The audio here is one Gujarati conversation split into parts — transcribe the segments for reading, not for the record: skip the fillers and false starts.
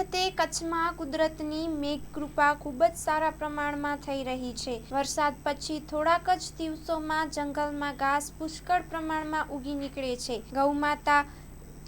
વખતે કચ્છમાં કુદરતની મેઘકૃપા ખૂબ જ સારા પ્રમાણમાં થઈ રહી છે। વરસાદ પછી થોડાક જ દિવસોમાં જંગલમાં ઘાસ પુષ્કળ પ્રમાણમાં ઉગી નીકળે છે। ગૌમાતા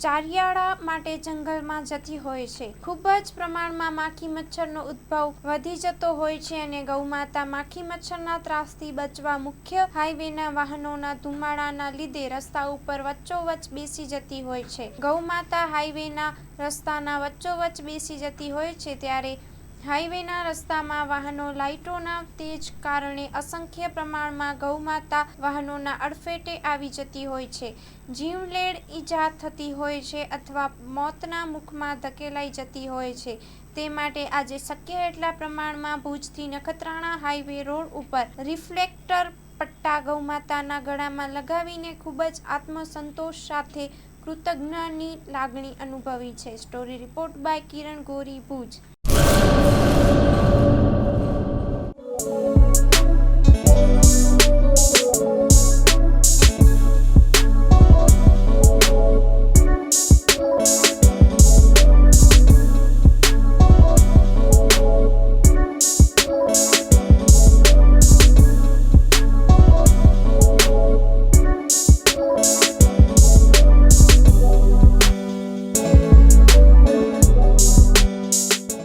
ચારિયાળા માટે જંગલમાં જતી હોય છે। ખૂબ જ પ્રમાણમાં માખી મચ્છરનો ઉદ્ભવ વધી જતો હોય છે અને ગૌમાતા માખી મચ્છરના ત્રાસથી બચવા મુખ્ય હાઈવેના વાહનોના ધુમાડાના લીધે રસ્તા ઉપર વચ્ચોવચ્ચ બેસી જતી હોય છે। ગૌમાતા હાઈવેના રસ્તાના વચ્ચોવચ્ચ બેસી જતી હોય છે ત્યારે હાઈવેના રસ્તામાં વાહનો લાઇટોના તેજ કારણે અસંખ્ય પ્રમાણમાં ગૌમાતા વાહનોના અડફેટે આવી જતી હોય છે। જીવલેણ ઈજા થતી હોય છે અથવા મોતના મુખમાં ધકેલાઈ જતી હોય છે। તે માટે આજે શક્ય એટલા પ્રમાણમાં ભુજથી નખત્રાણા હાઈવે રોડ ઉપર રિફ્લેક્ટર પટ્ટા ગૌમાતાના ગળામાં લગાવીને ખૂબ જ આત્મસંતોષ સાથે કૃતજ્ઞતાની લાગણી અનુભવી છે। Story report by Kiran Gori, Bhuj.